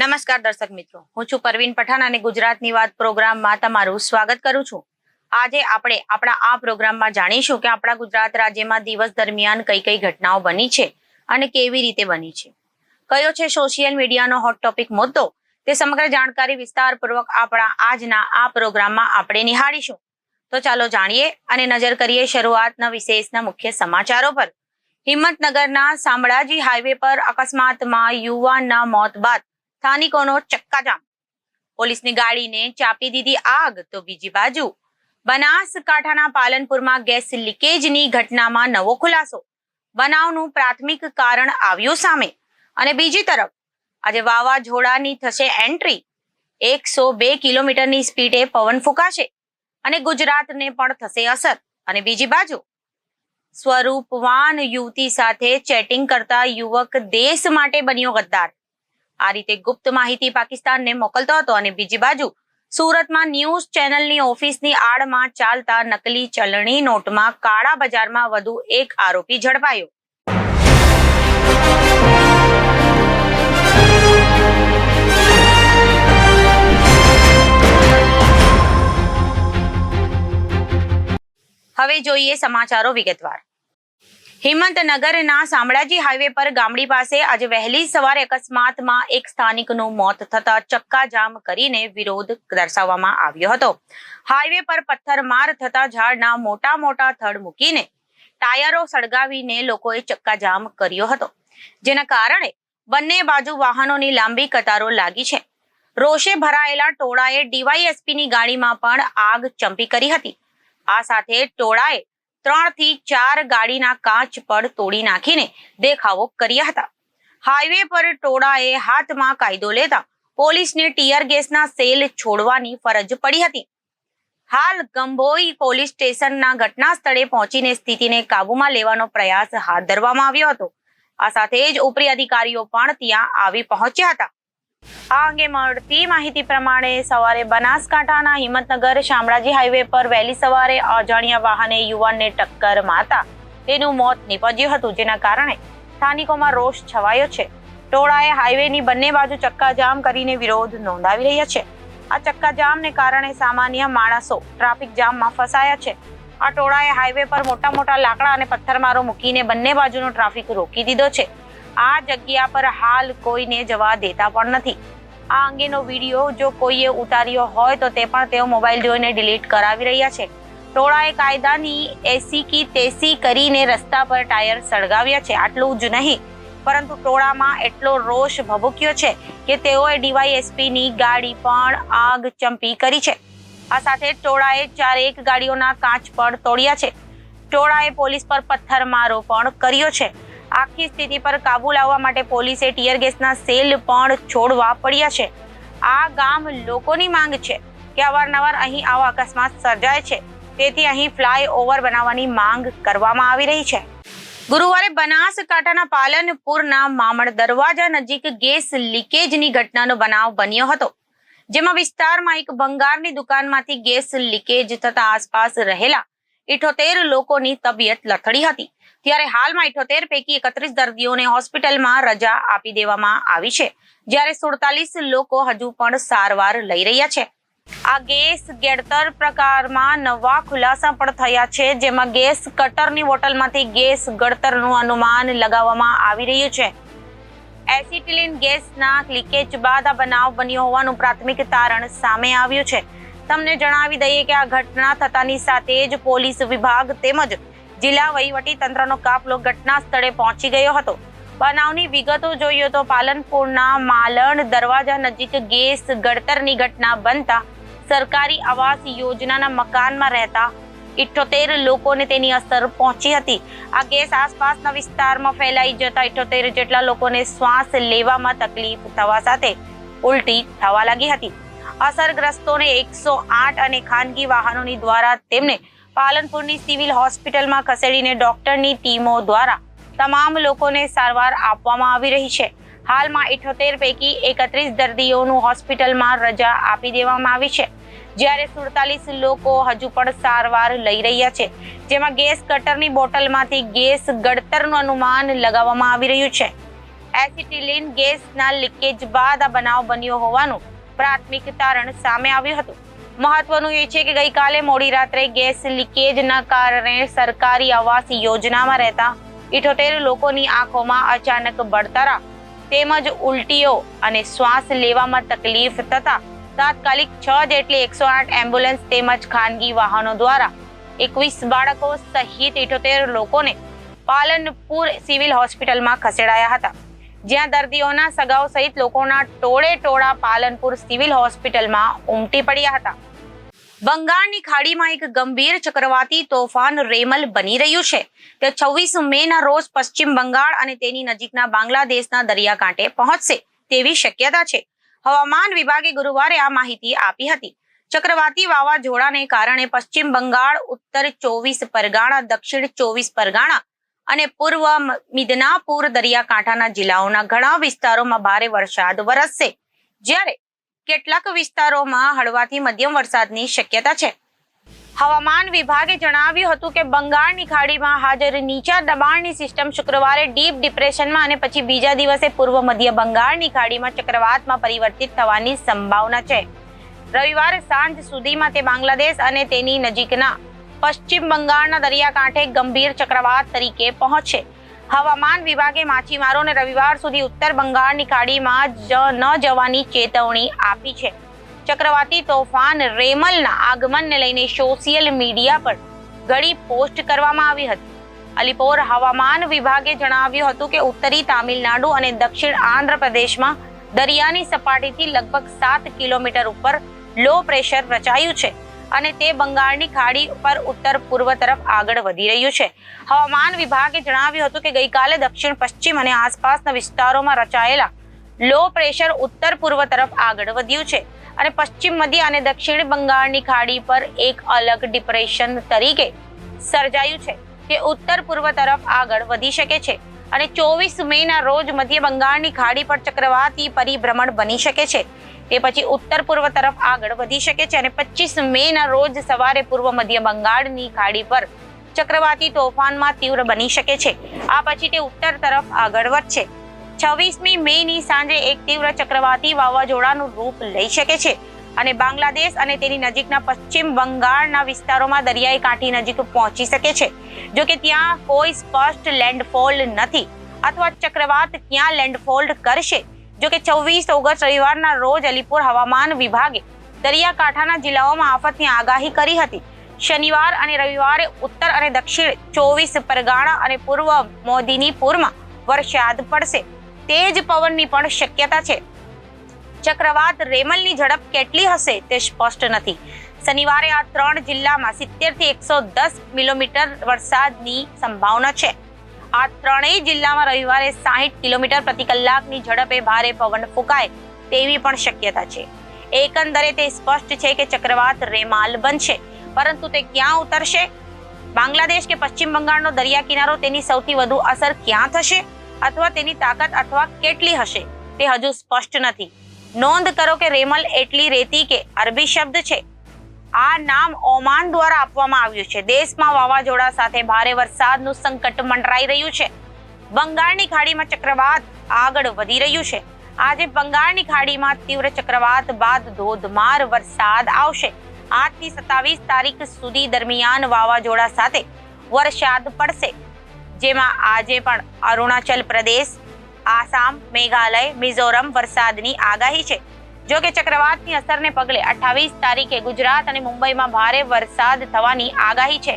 નમસ્કાર દર્શક મિત્રો, હું છું પરવીન પઠાણ અને ગુજરાતની વાત પ્રોગ્રામમાં તમારું સ્વાગત કરું છું. આજે આપણે આપણા આ પ્રોગ્રામમાં જાણીશું કે આપણા ગુજરાત રાજ્યમાં દિવસ દરમિયાન કઈ કઈ ઘટનાઓ બની છે અને કેવી રીતે બની છે, કયો છે સોશિયલ મીડિયાનો હોટ ટોપિક મુદ્દો, તે સમગ્ર જાણકારી વિસ્તારપૂર્વક આપણા આજના આ પ્રોગ્રામમાં આપણે નિહાળીશું. તો ચાલો જાણીએ અને નજર કરીએ શરૂઆતના વિશેષના મુખ્ય સમાચારો પર. હિંમતનગરના શામળાજી હાઈવે પર અકસ્માતમાં યુવાનના મોત બાદ સ્થાનિકોનો ચક્કાજામ. પોલીસની ગાડીને ચાપી દીધી આગ. તો બીજી બાજુ બનાસકાંઠાના પાલનપુરમાં ગેસ લીકેજની ઘટનામાં નવો ખુલાસો. બનાવનું પ્રાથમિક કારણ આવ્યું સામે. અને બીજી તરફ આજે વાવાઝોડાની થશે એન્ટ્રી. 102 કિલોમીટરની સ્પીડે પવન ફૂંકાશે અને ગુજરાતને પણ થશે અસર. અને બીજી બાજુ સ્વરૂપવાન યુવતી સાથે ચેટિંગ કરતા યુવક દેશ માટે બન્યો ગદ્દાર. આ રીતે ગુપ્ત માહિતી પાકિસ્તાનને મોકલતો હતો. અને બીજી બાજુ સુરતમાં ન્યૂઝ ચેનલની ઓફિસની આડમાં ચાલતા નકલી ચલણી નોટમાં કાળા બજારમાં વધુ એક આરોપી ઝડપાયો. હવે જોઈએ સમાચારો વિગતવાર. હિંમતનગરના શામળાજી હાઈવે પર ગામડી પાસે આજે વહેલી સવારે અકસ્માતમાં એક સ્થાનિકનું મોત થતા ચક્કાજામ કરીને વિરોધ દર્શાવવામાં આવ્યો હતો. હાઈવે પર પથ્થરમાર થતા ઝાડના મોટા મોટા થડ મૂકીને ટાયરો સળગાવીને લોકોએ ચક્કાજામ કર્યો હતો, જેના કારણે બંને બાજુ વાહનોની લાંબી કતારો લાગી છે. રોષે ભરાયેલા ટોળાએ ડીવાયએસપીની ગાડીમાં પણ આગ ચંપી કરી હતી. આ સાથે ટોળાએ 3 થી 4 ગાડીના કાચ પર તોડી નાખીને દેખાવો કર્યા હતા. હાઈવે પર ટોળાએ હાથમાં કાયદો લેતા પોલીસને ટીયર ગેસના સેલ છોડવાની ફરજ પડી હતી. હાલ ગંભોઈ પોલીસ સ્ટેશનના ઘટના સ્થળે પહોંચીને સ્થિતિને કાબૂમાં લેવાનો પ્રયાસ હાથ ધરવામાં આવ્યો હતો. આ સાથે જ ઉપરી અધિકારીઓ પણ ત્યાં આવી પહોંચ્યા હતા. આ અંગે મળતી માહિતી પ્રમાણે સવારે બનાસકાંઠાના હિંમતનગર શામળાજી હાઈવે પર વહેલી સવારે અજાણ્યા વાહને યુવાનને ટક્કર મારતા તેનું મોત નીપજ્યું હતું, જેના કારણે સ્થાનિકોમાં રોષ છવાયો છે. ટોળાએ હાઈવેની બંને બાજુ ચક્કાજામ કરીને વિરોધ નોંધાવી રહ્યા છે. આ ચક્કાજામને કારણે સામાન્ય માણસો ટ્રાફિક જામમાં ફસાયા છે. આ ટોળાએ હાઈવે પર મોટા મોટા લાકડા અને પથ્થરમારો મૂકીને બંને બાજુનો ટ્રાફિક રોકી દીધો છે. આ જગ્યા પર હાલ કોઈને જવા દેતા પણ નથી. આ અંગેનો વિડીયો જો કોઈએ ઉતાર્યો હોય તો તે પણ તેઓ મોબાઈલ જોઈને ડિલીટ કરાવી રહ્યા છે. ટોળાએ કાયદાની એસી કી તેસી કરીને રસ્તા પર ટાયર સળગાવ્યા છે. આટલું જ નહીં, પરંતુ ટોળામાં એટલો રોષ ભભૂક્યો છે કે તેઓએ ડીવાયએસપીની ગાડી પણ આગ ચંપી કરી છે. આ સાથે ટોળાએ 4 ગાડીઓના કાચ પણ તોડ્યા છે. ટોળાએ પોલીસ પર પથ્થરમારો પણ કર્યો છે. આખી સ્થિતિ પર કાબુ લાવવા માટે પોલીસે ટીયર ગેસના સેલ પણ છોડવા પડ્યા છે. આ ગામ લોકોની માંગ છે કે અવારનવાર અહીં આવા અકસ્માત સર્જાય છે, તેથી અહીં ફ્લાયઓવર બનાવવાની માંગ કરવામાં આવી રહી છે. ગુરુવારે બનાસકાંઠાના પાલનપુરના મામણ દરવાજા નજીક ગેસ લીકેજની ઘટનાનો બનાવ બન્યો હતો, જેમાં વિસ્તારમાં એક ભંગારની દુકાનમાંથી ગેસ લીકેજ થતા આસપાસ રહેલા 78 લોકોની તબિયત લથડી હતી. ત્યારે હાલમાં 78 પૈકી 31 દર્દીઓને હોસ્પિટલમાં રજા આપી દેવામાં આવી છે, જ્યારે 47 લોકો હજુ પણ સારવાર લઈ રહ્યા છે. આ ગેસ ગેડતર પ્રકારમાં નવા ખુલાસા પણ થયા છે, જેમાં ગેસ કટરની બોટલમાંથી ગેસ ગળતરનું અનુમાન લગાવવામાં આવી રહ્યું છે. એસિટિલિન ગેસના લીકેજ બાદ આ બનાવ બન્યો હોવાનું પ્રાથમિક તારણ સામે આવ્યું છે. તમને જણાવી દઈએ કે આ ઘટના થતાની સાથે જ પોલીસ વિભાગ તેમજ જિલ્લા વહીવટી તંત્રનો કાફલો ઘટના સ્થળે પહોંચી ગયો હતો. બનાવની વિગતો જોઈએ તો પાલનપુરના માલણ દરવાજા નજીક ગેસ ગળતરની ઘટના બનતા સરકારી આવાસ યોજનાના મકાનમાં રહેતા 78 લોકોને તેની અસર પહોંચી હતી. આ ગેસ આસપાસના વિસ્તારમાં ફેલાઈ જતા 78 જેટલા લોકોને શ્વાસ લેવામાં તકલીફ થવા સાથે ઉલટી થવા લાગી હતી. અસરગ્રસ્તોને 108 અને ખાનગી વાહનોની દ્વારા તેમને પાલનપુરની સિવિલ હોસ્પિટલમાં ખસેડીને ડોક્ટરની ટીમો દ્વારા તમામ લોકોને સારવાર આપવામાં આવી રહી છે. હાલમાં 78 પૈકી 31 દર્દીઓનું હોસ્પિટલમાં રજા આપી દેવામાં આવી છે, જ્યારે 47 લોકો હજુ પણ સારવાર લઈ રહ્યા છે, જેમાં ગેસ કટરની બોટલમાંથી ગેસ ગળતરનું અનુમાન લગાવવામાં આવી રહ્યું છે. એસિટિલિન ગેસના લીકેજ બાદ આ બનાવ બન્યો હોવાનું પ્રાથમિક તારણ સામે આવ્યું હતું. મહત્વનું એ છે કે ગઈકાલે મોડી રાત્રે ગેસ લીકેજના કારણે સરકારી આવાસ યોજનામાં રહેતા 78 લોકોની આંખોમાં અચાનક બળતરા તેમજ ઉલટીઓ અને શ્વાસ લેવામાં તકલીફ થતા તાત્કાલિક 6 જેટલી 108 એમ્બ્યુલન્સ તેમજ ખાનગી વાહનો દ્વારા 21 બાળકો સહિત 78 લોકોને પાલનપુર સિવિલ હોસ્પિટલમાં ખસેડાયા હતા, જ્યાં દર્દીઓના સગાઓ સહિત લોકોના ટોળે ટોળા પાલનપુર સિવિલ હોસ્પિટલમાં ઉમટી પડ્યા હતા. બંગાળની ખાડીમાં એક ગંભીર ચક્રવાતી તોફાન રેમલ બની રહ્યું છે. તે 26 મેના રોજ પશ્ચિમ બંગાળ અને તેની નજીકના બાંગ્લાદેશના દરિયાકાંઠે પહોંચશે તેવી શક્યતા છે. હવામાન વિભાગે ગુરુવારે આ માહિતી આપી હતી. ચક્રવાતી વાવાઝોડાને કારણે પશ્ચિમ બંગાળ, ઉત્તર 24 પરગણા, દક્ષિણ 24 પરગણા અને પૂર્વ મિદનાપુર દરિયાકાંઠાના જિલ્લાઓના ઘણા વિસ્તારોમાં ભારે વરસાદ વરસશે, જ્યારે કેટલાક વિસ્તારોમાં હળવાથી મધ્યમ વરસાદની શક્યતા છે. હવામાન વિભાગે જણાવ્યું હતું કે બંગાળની ખાડીમાં હાજર નીચા દબાણની સિસ્ટમ શુક્રવારે ડીપ ડિપ્રેશનમાં અને પછી બીજા દિવસે પૂર્વ મધ્ય બંગાળની ખાડીમાં ચક્રવાતમાં પરિવર્તિત થવાની સંભાવના છે. રવિવાર સાંજ સુધીમાં તે બાંગ્લાદેશ અને તેની નજીકના પશ્ચિમ બંગાળના દરિયાકાંઠે ગંભીર ચક્રવાત તરીકે પહોંચશે. હવામાન વિભાગે માછીમારોને રવિવાર સુધી ઉત્તર બંગાળની ખાડીમાં ન જવાની ચેતવણી આપી છે. ચક્રવાતી તોફાન રેમલના આગમનને લઈને સોશિયલ મીડિયા પર ઘણી પોસ્ટ કરવામાં આવી હતી. અલીપોર હવામાન વિભાગે જણાવ્યું હતું કે ઉત્તરી તામિલનાડુ અને દક્ષિણ આંધ્રપ્રદેશમાં દરિયાની સપાટીથી લગભગ 7 કિલોમીટર ઉપર લો પ્રેશર રચાયું છે અને તે બંગાળની ખાડી પર ઉત્તર પૂર્વ તરફ આગળ વધી રહ્યું છે. હવામાન વિભાગે જણાવ્યું હતું કે ગઈકાલે દક્ષિણ પશ્ચિમ અને આસપાસના વિસ્તારોમાં રચાયેલા લો પ્રેશર ઉત્તર પૂર્વ તરફ આગળ વધ્યું છે અને પશ્ચિમ મધ્ય અને દક્ષિણ બંગાળની ખાડી પર એક અલગ ડિપ્રેશન તરીકે સર્જાયું છે કે ઉત્તર પૂર્વ તરફ આગળ વધી શકે છે અને 24 મેના રોજ મધ્ય બંગાળની ખાડી પર ચક્રવાતી પરિભ્રમણ બની શકે છે. તે પછી ઉત્તર પૂર્વ તરફ આગળ વધી શકે છે અને 25 મેના રોજ સવારે પૂર્વ મધ્ય બંગાળની ખાડી પર ચક્રવાતી તોફાનમાં તીવ્ર બની શકે છે. આ પછી તે ઉત્તર તરફ આગળ વધશે. 26મી મેની સાંજે એક તીવ્ર ચક્રવાતી વાવાઝોડાનું રૂપ લઈ શકે છે અને બાંગ્લાદેશ અને તેની નજીકના પશ્ચિમ બંગાળના વિસ્તારોમાં દરિયાઈ કાંઠી નજીક પહોંચી શકે છે. જો કે ત્યાં કોઈ સ્પષ્ટ લેન્ડફોલ નથી અથવા ચક્રવાત ક્યાં લેન્ડફોલ કરશે. જો કે 24 ઓગસ્ટ રવિવારના રોજ અલીપુર હવામાન વિભાગે દરિયાકાંઠાના જિલ્લાઓમાં આફતની આગાહી કરી હતી. શનિવાર અને રવિવારે ઉત્તર અને દક્ષિણ 24 પરગણા અને પૂર્વ મોદીનીપુરમાં વરસાદ પડશે. તેજ પવનની પણ શક્યતા છે. ચક્રવાત રેમલની ઝડપ કેટલી હશે તે સ્પષ્ટ નથી. શનિવારે આ 3 જિલ્લામાં 70 થી 110 મિલીમીટર વરસાદની સંભાવના છે. આ ત્રણેય જિલ્લામાં રવિવારે 60 કિલોમીટર પ્રતિ કલાકની ઝડપે ભારે પવન ફૂંકાય તેવી પણ શક્યતા છે. એકંદરે તે સ્પષ્ટ છે કે ચક્રવાત રેમાલ બનશે, પરંતુ તે ક્યાં ઉતરશે, બાંગ્લાદેશ કે પશ્ચિમ બંગાળનો દરિયા કિનારો, તેની સૌથી વધુ અસર ક્યાં થશે અથવા તેની તાકાત અથવા કેટલી હશે તે હજુ સ્પષ્ટ નથી. નોંધ કરો કે રેમલ એટલી રેતી કે અરબી શબ્દ છે. આ નામ ઓમાન દ્વારા આપવામાં આવ્યું છે. દેશમાં વાવાઝોડા સાથે ભારે વરસાદનું સંકટ મંડરાઈ રહ્યું છે. બંગાળની ખાડીમાં ચક્રવાત આગળ વધી રહ્યું છે. આજે બંગાળની ખાડીમાં તીવ્ર ચક્રવાત બાદ ધોધમાર વરસાદ આવશે. 8 થી 27 તારીખ સુધી દરમિયાન વાવાઝોડા સાથે વરસાદ પડશે, જેમાં આજે પણ અરુણાચલ પ્રદેશ, આસામ, મેઘાલય, મિઝોરમ વરસાદની આગાહી છે. જો કે ચક્રવાતની અસરને પગલે 28 તારીખે ગુજરાત અને મુંબઈમાં ભારે વરસાદ થવાની આગાહી છે.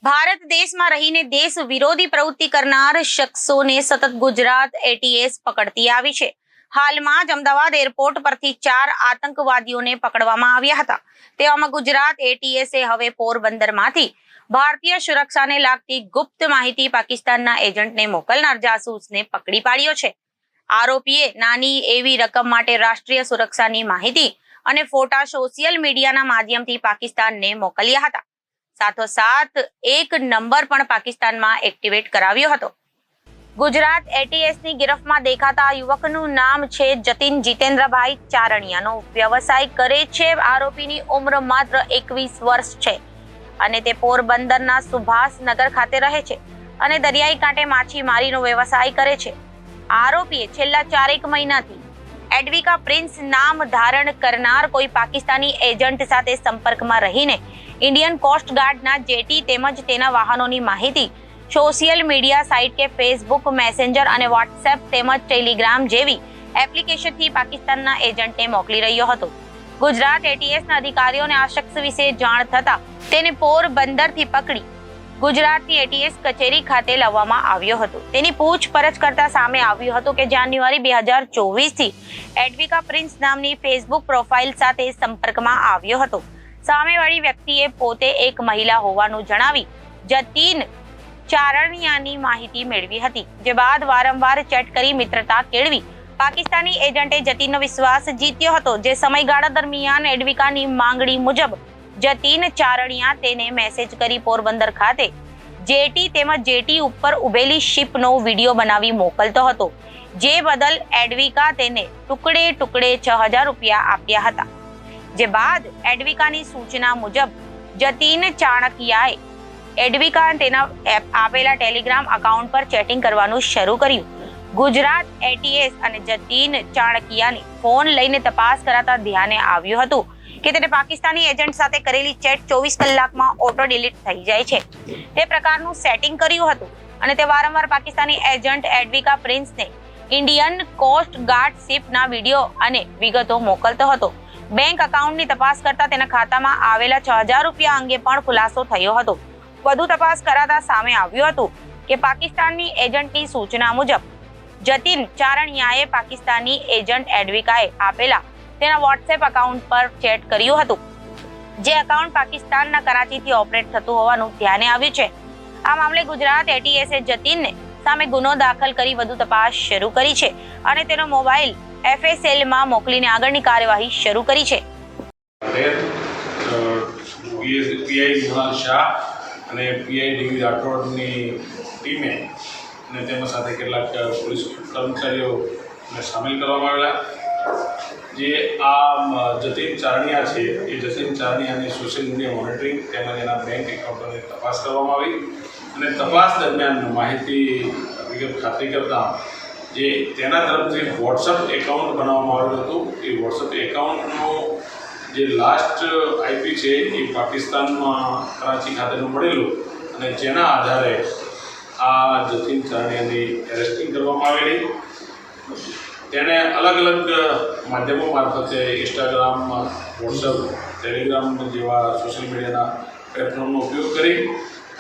ભારત દેશમાં રહીને દેશ વિરોધી પ્રવૃત્તિ કરનાર શખ્સોને સતત ગુજરાત એટીએસ પકડતી આવી છે. હાલમાં જ અમદાવાદ એરપોર્ટ પરથી 4 આતંકવાદીઓને પકડવામાં આવ્યા હતા. તેવામાં ગુજરાત એટીએસે હવે પોરબંદરમાંથી ભારતીય સુરક્ષાને લાગતી ગુપ્ત માહિતી પાકિસ્તાનના એજન્ટને મોકલનાર જાસૂસને પકડી પાડ્યો છે. આરોપીએ નાની એવી રકમ માટે રાષ્ટ્રીય સુરક્ષાની માહિતી અને ફોટા સોશિયલ મીડિયાના માધ્યમથી પાકિસ્તાનને મોકલ્યા હતા. સાથોસાથ એક નંબર પણ પાકિસ્તાનમાં એક્ટિવેટ કરાવ્યો હતો. ગુજરાત એટીએસની ગિરફમાં દેખાતા યુવકનું નામ છે જતીન જીતેન્દ્રભાઈ ચારણિયાનો વ્યવસાય કરે છે. આરોપીની ઉંમર માત્ર 21 વર્ષ છે અને તે પોરબંદરના સુભાષનગર ખાતે રહે છે અને દરિયાઈ કાંઠે માછીમારીનો વ્યવસાય કરે છે. આરોપીએ છેલ્લા 4 મહિનાથી એડવિકા પ્રિન્સ નામ ધારણ કરનાર કોઈ પાકિસ્તાની એજન્ટ સાથે સંપર્કમાં રહીને ઇન્ડિયન કોસ્ટ ગાર્ડના જેટી તેમજ તેના વાહનોની માહિતી સોશિયલ મીડિયા સાઇટ કે ફેસબુક, મેસેન્જર અને વોટ્સએપ તેમજ ટેલિગ્રામ જેવી એપ્લિકેશનથી પાકિસ્તાનના એજન્ટને મોકલી રહ્યો હતો. ગુજરાત એટીએસના અધિકારીઓને આ શખ્સ વિશે જાણ થતાં તેને પોરબંદરથી પકડી ગુજરાતની એટીએસ કચેરી ખાતે લાવવામાં આવ્યો હતો. તેની પૂછપરછ કરતા સામે આવ્યું હતું કે જાન્યુઆરી 2024થી એડવિકા પ્રિન્સ નામની ફેસબુક પ્રોફાઇલ સાથે સંપર્કમાં આવ્યો હતો. સામેવાળી વ્યક્તિએ પોતે એક મહિલા હોવાનું જણાવી જતીન ચારણિયાની માહિતી મેળવી હતી, જે બાદ વારંવાર ચેટ કરી મિત્રતા કેળવી પાકિસ્તાની એજન્ટે જતીનનો વિશ્વાસ જીત્યો હતો. જે સમયગાળા દરમિયાન એડવિકાની માંગણી મુજબ જતીન ચારણિયા તેને મેસેજ કરી પોરબંદર ખાતે જેટી તેમજ જેટી ઉપર ઉભેલી શિપનો વિડીયો બનાવી મોકલતો હતો, જે બદલ એડવિકા તેને ટુકડે ટુકડે 6000 રૂપિયા આપ્યા હતા. જે બાદ એડવિકાની સૂચના મુજબ જતીન ચાણકિયાએ એડવિકા તેના આપેલા ટેલિગ્રામ એકાઉન્ટ પર ચેટિંગ કરવાનું શરૂ કર્યું. ગુજરાત એટીએસ અને જતીન ચાણકિયાની ફોન લઈને તપાસ કરાતા ધ્યાને આવ્યું હતું કે તેને પાકિસ્તાની એજન્ટ સાથે કરેલી ચેટ 24 કલાકમાં ઓટો ડિલીટ થઈ જાય છે. તે પ્રકારનું સેટિંગ કર્યું હતું અને તે વારંવાર પાકિસ્તાની એજન્ટ એડવિકા પ્રિન્સને ઇન્ડિયન કોસ્ટ ગાર્ડ શિપના વિડીયો અને વિગતો મોકલતો હતો. બેંક એકાઉન્ટની તપાસ કરતા તેના ખાતામાં આવેલા 6000 રૂપિયા અંગે પણ ખુલાસો થયો હતો. વધુ તપાસ કરાતા સામે આવ્યું હતું કે પાકિસ્તાનની એજન્ટની સૂચના મુજબ જતીન ચારણિયાએ પાકિસ્તાની એજન્ટ એડવિકાએ આપેલા તેના વોટ્સએપ એકાઉન્ટ પર ચેટ કર્યું હતું, જે એકાઉન્ટ પાકિસ્તાનના કરાચીથી ઓપરેટ થતું હોવાનું ધ્યાને આવ્યું છે. આ મામલે ગુજરાત એટીએસે જતીનને સામે ગુનો દાખલ કરી વધુ તપાસ શરૂ કરી છે અને તેનો મોબાઈલ એફએસએલમાં મોકલીને આગળની કાર્યવાહી શરૂ કરી છે. અને પીઆઈ ડીવી રાઠોડની ટીમે અને તેમાં સાથે કેટલાક પોલીસ કર્મચારીઓને સામેલ કરવામાં આવેલા. જે આ જતીન ચારણિયા છે એ જતીન ચારણિયાની સોશિયલ મીડિયા મોનિટરિંગ તેમજ એના બેંક એકાઉન્ટોની તપાસ કરવામાં આવી અને તપાસ દરમિયાન માહિતી વિગત ખાતરી કરતાં જે તેના તરફથી વોટ્સઅપ એકાઉન્ટ બનાવવામાં આવેલું હતું. એ વોટ્સઅપ એકાઉન્ટનું જે લાસ્ટ આઈપી છે એ પાકિસ્તાનમાં કરાચી ખાતેનું મળેલું અને જેના આધારે આ જતીન ચારણિયાની એરેસ્ટિંગ કરવામાં આવેલી. તેણે અલગ અલગ માધ્યમો મારફતે ઇન્સ્ટાગ્રામ, વોટ્સઅપ, ટેલિગ્રામ જેવા સોશિયલ મીડિયાના પ્લેટફોર્મનો ઉપયોગ કરી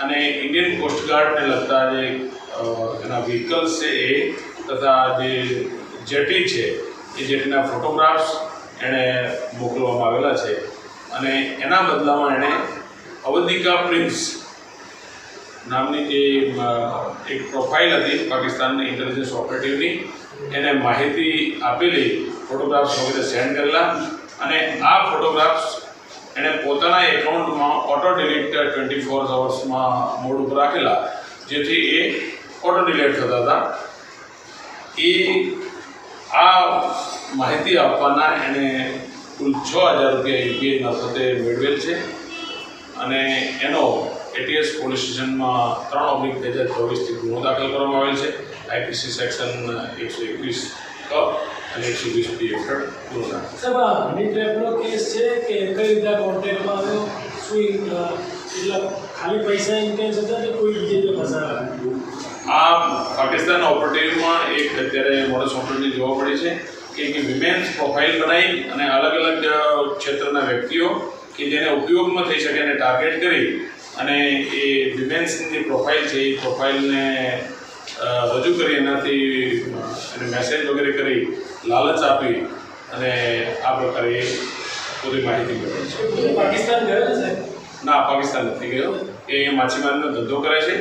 અને ઇન્ડિયન કોસ્ટગાર્ડને લગતા જે એના વ્હીકલ્સ છે એ તથા જે જેટી છે એ જેટીના ફોટોગ્રાફ્સ એણે મોકલવામાં આવેલા છે અને એના બદલામાં એણે અવધિકા પ્રિન્સ નામની જે એક પ્રોફાઇલ હતી પાકિસ્તાનની ઇન્ટેલિજન્સ ઓપરેટિવની, એને માહિતી આપેલી ફોટોગ્રાફ્સ વગેરે સેન્ડ કરેલા અને આ ફોટોગ્રાફ્સ એણે પોતાના એકાઉન્ટમાં ઓટો ડિલીટ 24 અવર્સમાં મોડ ઉપર રાખેલા, જેથી એ ઓટો ડિલીટ થતા હતા. એ આ માહિતી આપવાના એણે કુલ 6000 રૂપિયા યુપીઆઈ મારફતે મેળવેલ છે અને એનો એટીએસ પોલીસ સ્ટેશનમાં 3/2024થી ગુનો દાખલ કરવામાં આવેલ છે. આઈપીસી સેક્શન 121 અને 120 હેઠળ ગુનો દાખલ. સાહેબ, હની ટ્રેપનો કેસ છે કે કઈ રીતે કોન્ટેક્ટમાં આવ્યો? શું એટલા ખાલી પૈસા ઇન્ટેન્સ હતા કે કોઈ બીજી રીતે ફસાયા? આ પાકિસ્તાન ઓપરેટિવમાં એક અત્યારે મોડસ ઓપરેટિવ જોવા મળે છે કે એક વિમેન્સ પ્રોફાઇલ બનાવી અને અલગ અલગ ક્ષેત્રના વ્યક્તિઓ કે જેને ઉપયોગમાં થઈ શકે એને ટાર્ગેટ કરી અને એ વિમેન્સની જે પ્રોફાઇલ છે એ પ્રોફાઇલને રજૂ કરી એનાથી એને મેસેજ વગેરે કરી લાલચ આપી અને આ પ્રકારે પૂરી માહિતી મેળવે છે. પાકિસ્તાન ગયો છે? ના, પાકિસ્તાન નથી ગયો. એ માછીમારીનો ધંધો કરે છે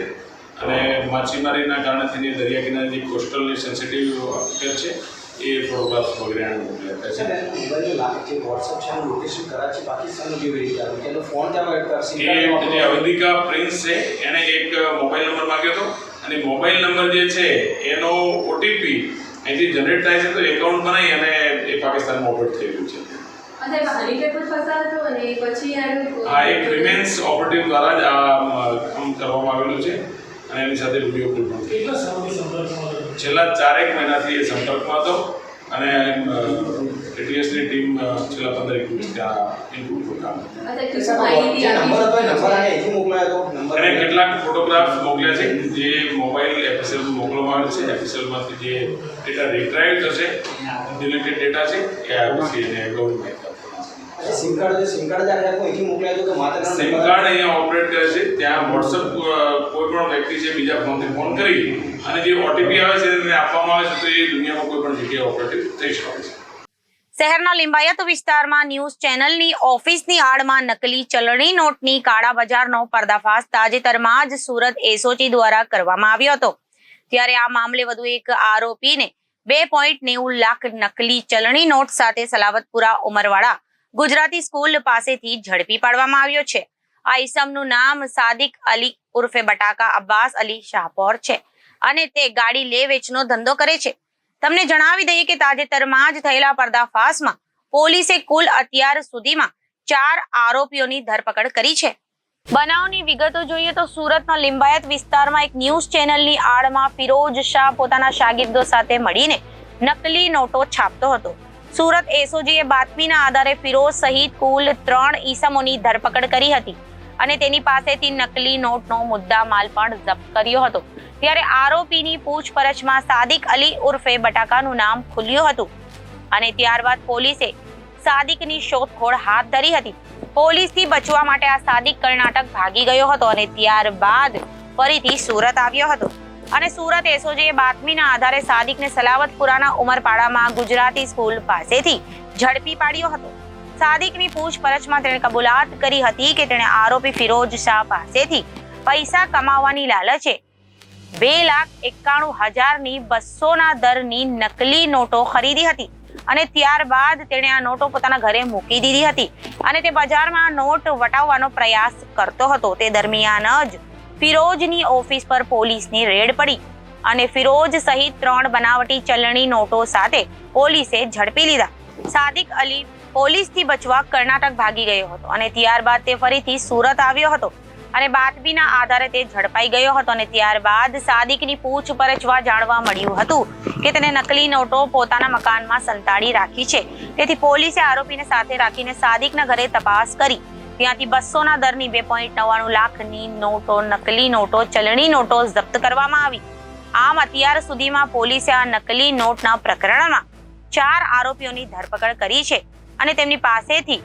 અને માછીમારીના કારણે થઈને દરિયા કિનારે જે કોસ્ટલની સેન્સિટિવ અફેર છે એ ફોટોગ્રાફ્સ વગેરે આને મોકલ્યા છે. જે વોટ્સઅપ છે એનું લોકેશન કરાચી પાકિસ્તાનનું કેવી રીતે આવ્યું કે એનો ફોન ત્યાં એ જે અવધિકા પ્રિન્સ છે એણે એક મોબાઈલ નંબર માંગ્યો હતો અને મોબાઈલ નંબર જે છે એનો ઓટીપી અહીંથી જનરેટ થાય છે તો એકાઉન્ટ બનાવી અને એ પાકિસ્તાનમાં ઓપરેટ થઈ રહ્યું છે. આ એક વિમેન્સ ઓપરેટિવ દ્વારા જ આ કામ કરવામાં આવેલું છે અને એની સાથે વિડીયો પણ કેટલા સમયથી સંપર્કમાં છેલ્લા 4 મહિનાથી એ સંપર્કમાં હતો અને એટીએસની ટીમ છેલ્લા 15 દિવસ ત્યાં ઇનપુટ કામ જે નંબર હતો એ નંબર આને અહીંથી મોકલાયો હતો નંબર અને કેટલાક ફોટોગ્રાફ મોકલ્યા છે જે મોબાઈલ એફએસએલ મોકલવામાં આવે છે. એફએસએલમાંથી જે ડેટા રિટ્રાઈવ થશે ડિલીટેડ ડેટા છે એ આપશે એને ગવર્મેન્ટ સિમ કાર્ડ જ્યારે અહીંથી મોકલાયો હતો તો માત્ર સિમ કાર્ડ અહીંયા ઓપરેટ કરે છે. ત્યાં વોટ્સઅપ કોઈ પણ વ્યક્તિ છે બીજા ફોનથી ફોન કરી અને જે ઓટીપી આવે છે એને આપવામાં આવે છે તો એ દુનિયામાં કોઈ પણ જગ્યાએ ઓપરેટિવ થઈ શકે છે. શહેરના લિંબાયત વિસ્તારમાં ન્યૂઝ ચેનલની ઓફિસની આડમાં નકલી ચલણી નોટની કાળા બજારનો પર્દાફાશ તાજેતરમાં જ સુરત એસઓજી દ્વારા કરવામાં આવ્યો હતો. ત્યારે આ મામલે વધુ એક આરોપીને 2.90 લાખ નકલી ચલણી નોટ સાથે સલાવતપુરા ઉમરવાડા ગુજરાતી સ્કૂલ પાસેથી ઝડપી પાડવામાં આવ્યો છે. આ ઈસમનું નામ સાદિક અલી ઉર્ફે બટાકા અબ્બાસ અલી શાહપોર છે અને તે ગાડી લે વેચનો ધંધો કરે છે. તમને જણાવી દઈએ કે તાજેતરમાં જ થયેલા પર્દાફાશમાં પોલીસે કુલ અત્યાર સુધીમાં 4 આરોપીઓની ધરપકડ કરી છે. બનાવની વિગતો જોઈએ તો સુરતના લિંબાયત વિસ્તારમાં એક ન્યૂઝ ચેનલની આડમાં ફિરોઝ શાહ પોતાના શાગીર્દો સાથે મળીને નકલી નોટો છાપતો હતો. સુરત એસઓજીએ બાતમીના આધારે ફિરોઝ સહિત કુલ 3 ઈસમોની ધરપકડ કરી હતી અને તેની પાસેથી નકલી નોટનો મુદ્દા માલ પણ જપ્ત કર્યો હતો. ત્યારે આરોપીની પૂછપરછમાં સાદિક અલી ઉર્ફે બટાકાનું નામ ખુલ્યું હતું અને ત્યારબાદ પોલીસે સાદિકની શોધખોળ હાથ ધરી હતી. પોલીસથી બચવા માટે આ સાદિક કર્ણાટક ભાગી ગયો હતો અને ત્યારબાદ ફરીથી સુરત આવ્યો હતો અને સુરત એસઓજીએ બાતમીના આધારે સાદિકને સલાવતપુરાના ઉમરપાડામાં ગુજરાતી સ્કૂલ પાસેથી ઝડપી પાડ્યો હતો. સાદિકની પૂછપરછમાં તેણે કબૂલાત કરી હતી કે તેણે આરોપી ફિરોઝ શાહ પાસેથી પૈસા કમાવાની લાલચે 2,91,000ની 200ના દરની નકલી નોટો ખરીદી હતી અને ત્યારબાદ તેણે આ નોટો પોતાના ઘરે મૂકી દીધી હતી અને તે બજારમાં નોટ વટાવવાનો પ્રયાસ કરતો હતો. તે દરમિયાન જ ફિરોઝની ઓફિસ પર પોલીસની રેડ પડી અને ફિરોઝ સહિત 3 બનાવટી ચલણી નોટો સાથે પોલીસે ઝડપી લીધા. સાદિક અલી પોલીસથી બચવા કર્ણાટક ભાગી ગયો હતો અને ત્યારબાદ તે ફરીથી સુરત આવ્યો હતો અને બાતમીના આધારે તે ઝડપાઈ ગયો હતો અને ત્યારબાદ સાદિકની પૂછપરછમાં જાણવા મળ્યું હતું કે તેને નકલી નોટો પોતાના મકાનમાં સંતાડી રાખી છે. તેથી પોલીસે આરોપીને સાથે રાખીને સાદિકના ઘરે તપાસ કરી ત્યાંથી 200ના દરની 2.99 લાખની નોટો નકલી નોટો ચલણી નોટો જપ્ત કરવામાં આવી. આમ અત્યાર સુધીમાં પોલીસે આ નકલી નોટના પ્રકરણમાં 4 આરોપીઓની ધરપકડ કરી છે અને તેમની પાસેથી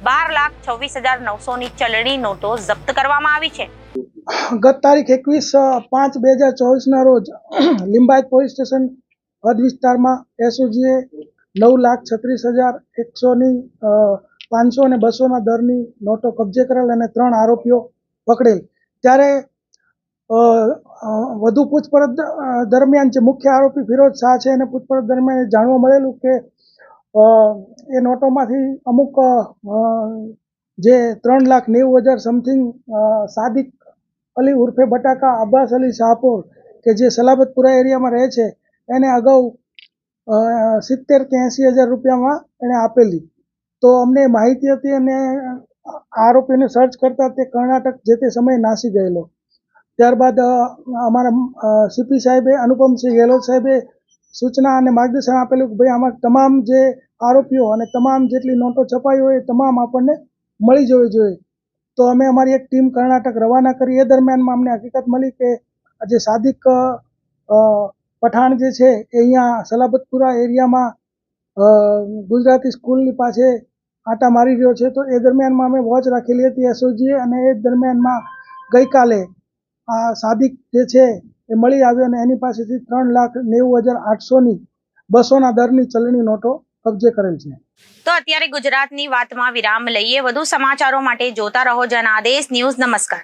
12,26,900ની ચલણી નોટો જપ્ત કરવામાં આવી છે. ગત તારીખ 21/5/2024ના રોજ લિંબાયત પોલીસ સ્ટેશન હદ વિસ્તારમાં એસઓજીએ 9,36,100ની 500 અને 200ના દરની નોટો કબજે કરેલ અને 3 આરોપીઓ પકડેલ. ત્યારે વધુ પૂછપરછ દરમિયાન જે મુખ્ય આરોપી ફિરોઝ શાહ છે એને પૂછપરછ દરમિયાન જાણવા મળેલું કે એ નોટોમાંથી અમુક જે 3,90,000 સમથિંગ સાદિક અલી ઉર્ફે બટાકા અબ્બાસ અલી શાહપોર કે જે સલાબતપુરા એરિયામાં રહે છે એને અગાઉ 70,000 કે 80,000 રૂપિયામાં એને આપેલી. તો અમને માહિતી હતી અને આરોપીને સર્ચ કરતા તે કર્ણાટક જે તે સમયે નાસી ગયેલો. ત્યારબાદ અમારા સીપી સાહેબે અનુપમસિંહ ગેહલોત સાહેબે સૂચના અને માર્ગદર્શન આપેલું કે ભાઈ આમાં તમામ જે આરોપીઓ અને તમામ જેટલી નોટો છપાઈ હોય એ તમામ આપણને મળી જવી જોઈએ. તો અમે અમારી એક ટીમ કર્ણાટક રવાના કરી. એ દરમિયાનમાં અમને હકીકત મળી કે જે સાદિક પઠાણ જે છે એ અહીંયા સલાબતપુરા એરિયામાં ગુજરાતી સ્કૂલની પાસે આંટા મારી રહ્યો છે. તો એ દરમિયાનમાં અમે વોચ રાખેલી હતી એસઓજીએ અને એ દરમિયાનમાં ગઈકાલે આ સાદિક જે છે એ મળી આવ્યો અને એની પાસેથી 3,90,800ની 200ના દરની ચલણી નોટો કબજે કરેલ છે. તો અત્યારે ગુજરાતની વાતમાં વિરામ લઈએ. વધુ સમાચારો માટે જોતા રહો જનાદેશ ન્યૂઝ. નમસ્કાર.